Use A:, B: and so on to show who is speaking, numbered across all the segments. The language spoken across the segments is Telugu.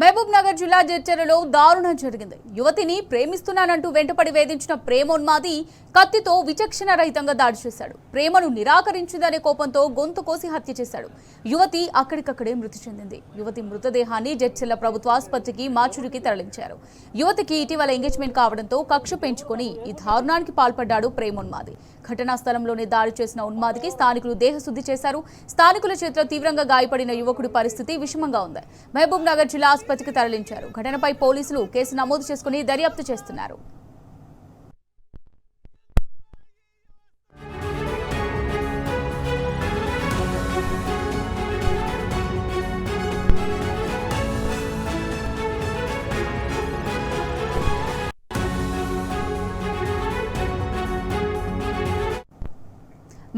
A: మహబూబ్ నగర్ జిల్లా జడ్చర్లలో దారుణం జరిగింది. యువతిని ప్రేమిస్తున్నానంటూ వెంటపడి వేధించిన ప్రేమోన్మాది కత్తితో విచక్షణ రహితంగా దాడి చేశాడు. ప్రేమను నిరాకరించిందనే కోపంతో గొంతు కోసి హత్య చేశాడు. యువతి అక్కడికక్కడే మృతి చెందింది. యువతి మృతదేహాన్ని జడ్చర్ల ప్రభుత్వ ఆసుపత్రికి మార్చురికి తరలించారు. యువతికి ఇటీవల ఎంగేజ్మెంట్ కావడంతో కక్ష పెంచుకొని ఈ దారుణానికి పాల్పడ్డాడు ప్రేమోన్మాది. ఘటనా స్థలంలోనే దాడి చేసిన ఉన్మాదికి స్థానికులు దేహశుద్ధి చేశారు. స్థానికుల చేతిలో తీవ్రంగా గాయపడిన యువకుడి పరిస్థితి విషమంగా ఉంది. మహబూబ్ నగర్ జిల్లా ఆసుపత్రికి తరలించారు. ఘటనపై పోలీసులు కేసు నమోదు చేసుకుని దర్యాప్తు చేస్తున్నారు.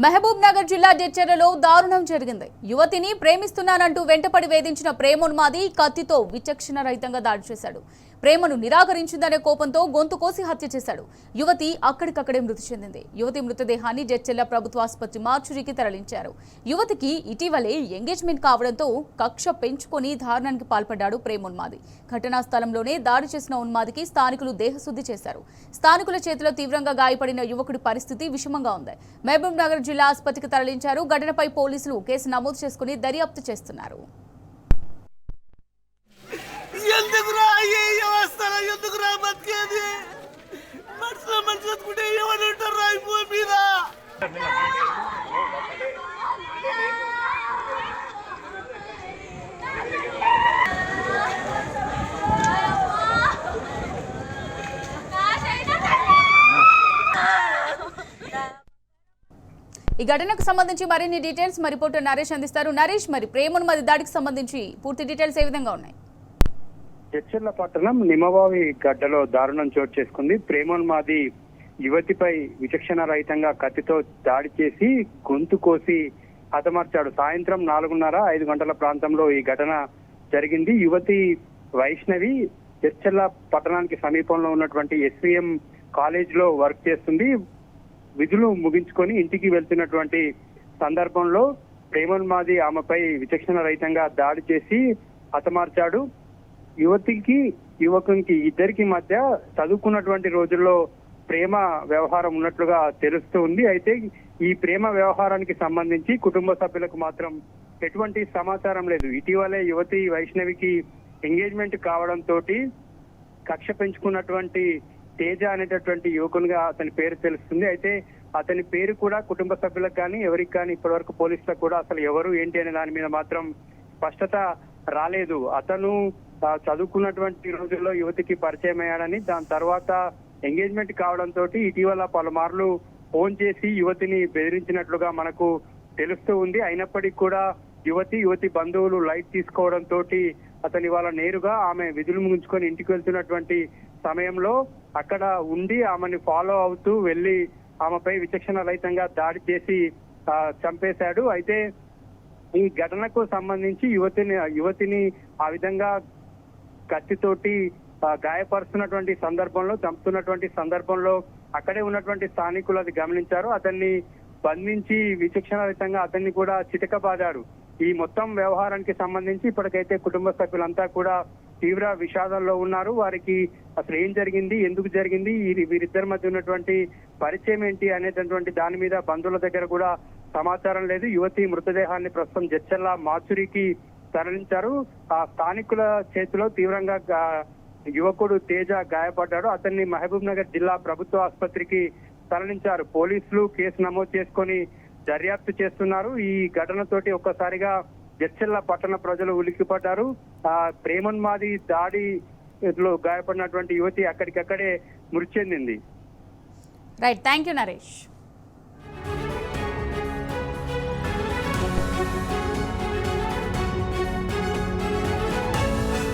A: మహబూబ్ నగర్ జిల్లా జడ్చర్లలో దారుణం జరిగింది. యువతిని ప్రేమిస్తున్నానంటూ వెంటపడి వేధించిన ప్రేమోన్మాది కత్తితో విచక్షణ రహితంగా దాడి చేశాడు. ప్రేమను నిరాకరించిందనే కోపంతో గొంతు కోసి హత్య చేశాడు. యువతి అక్కడికక్కడే మృతి చెందింది. యువతి మృతదేహాన్ని జడ్చర్ల ప్రభుత్వ ఆసుపత్రి మార్చురికి తరలించారు. యువతికి ఇటీవలే ఎంగేజ్మెంట్ కావడంతో కక్ష పెంచుకొని దారుణానికి పాల్పడ్డాడు ప్రేమోన్మాది. ఘటనా స్థలంలోనే దాడి చేసిన ఉన్మాదికి స్థానికులు దేహశుద్ధి చేశారు. స్థానికుల చేతిలో తీవ్రంగా గాయపడిన యువకుడి పరిస్థితి విషమంగా ఉంది. మహబూబ్ నగర్ జిల్లా ఆసుపత్రికి తరలించారు. ఘటనపై పోలీసులు కేసు నమోదు చేసుకుని దర్యాప్తు చేస్తున్నారు. ఈ ఘటనకు సంబంధించి మరిన్ని డీటెయిల్స్ మా రిపోర్టర్ నరేష్ అందిస్తారు. నరేష్, మరి ప్రేమోన్మాది దాడికి సంబంధించి పూర్తి డీటెయిల్స్ ఏ విధంగా ఉన్నాయి?
B: జడ్చర్ల పట్టణం నిమవావి గడ్డలో దారుణం చోటు చేసుకుంది. ప్రేమోన్మాది యువతిపై విచక్షణ రహితంగా కత్తితో దాడి చేసి గొంతు కోసి హతమార్చాడు. సాయంత్రం 4:30-5 గంటల ప్రాంతంలో ఈ ఘటన జరిగింది. యువతి వైష్ణవి జడ్చర్ల పట్టణానికి సమీపంలో ఉన్నటువంటి ఎస్విఎం కాలేజ్ లో వర్క్ చేస్తుంది. విధులు ముగించుకొని ఇంటికి వెళ్తున్నటువంటి సందర్భంలో ప్రేమోన్మాది ఆమెపై విచక్షణ రహితంగా దాడి చేసి హతమార్చాడు. యువతికి యువకునికి ఇద్దరికి మధ్య చదువుకున్నటువంటి రోజుల్లో ప్రేమ వ్యవహారం ఉన్నట్లుగా తెలుస్తూ ఉంది. అయితే ఈ ప్రేమ వ్యవహారానికి సంబంధించి కుటుంబ సభ్యులకు మాత్రం ఎటువంటి సమాచారం లేదు. ఇటీవలే యువతి వైష్ణవికి ఎంగేజ్మెంట్ కావడంతో కక్ష పెంచుకున్నటువంటి తేజ అనేటటువంటి యువకునిగా అతని పేరు తెలుస్తుంది. అయితే అతని పేరు కూడా కుటుంబ సభ్యులకు కానీ ఎవరికి కానీ ఇప్పటివరకు పోలీసులకు కూడా అసలు ఎవరు ఏంటి అనే దాని మీద మాత్రం స్పష్టత రాలేదు. అతను చదువుకున్నటువంటి రోజుల్లో యువతికి పరిచయం అయ్యాడని, దాని తర్వాత ఎంగేజ్మెంట్ కావడంతో ఇటీవల పలుమార్లు ఫోన్ చేసి యువతిని బెదిరించినట్లుగా మనకు తెలుస్తూ ఉంది. అయినప్పటికీ కూడా యువతి బంధువులు లైట్ తీసుకోవడంతో అతని వాళ్ళ నేరుగా ఆమె విధులు ముగించుకొని ఇంటికి వెళ్తున్నటువంటి సమయంలో అక్కడ ఉండి ఆమెని ఫాలో అవుతూ వెళ్లి ఆమెపై విచక్షణ రహితంగా దాడి చేసి చంపేశాడు. అయితే ఈ ఘటనకు సంబంధించి యువతిని ఆ విధంగా కత్తితోటి గాయపరుస్తున్నటువంటి సందర్భంలో, చంపుతున్నటువంటి సందర్భంలో అక్కడే ఉన్నటువంటి స్థానికులు అది గమనించారు. అతన్ని బంధించి విచక్షణ రహితంగా అతన్ని కూడా చితకబాదారు. ఈ మొత్తం వ్యవహారానికి సంబంధించి ఇప్పటికైతే కుటుంబ సభ్యులంతా కూడా తీవ్ర విషాదంలో ఉన్నారు. వారికి అసలు ఏం జరిగింది, ఎందుకు జరిగింది, వీరిద్దరి మధ్య ఉన్నటువంటి పరిచయం ఏంటి అనేటటువంటి దాని మీద బంధువుల దగ్గర కూడా సమాచారం లేదు. యువతి మృతదేహాన్ని ప్రస్తుతం జడ్చర్ల మార్చురికి తరలించారు. ఆ స్థానికుల చేతిలో తీవ్రంగా యువకుడు తేజ గాయపడ్డాడు. అతన్ని మహబూబ్ నగర్ జిల్లా ప్రభుత్వ ఆసుపత్రికి తరలించారు. పోలీసులు కేసు నమోదు చేసుకొని దర్యాప్తు చేస్తున్నారు. ఈ ఘటనతోటి ఒక్కసారిగా జడ్చర్ల పట్టణ ప్రజలు ఉలిక్కిపడ్డారు. ప్రేమోన్మాది దాడిలో గాయపడినటువంటి యువతి అక్కడికక్కడే మృతి చెందింది.
A: Right, thank you Naresh.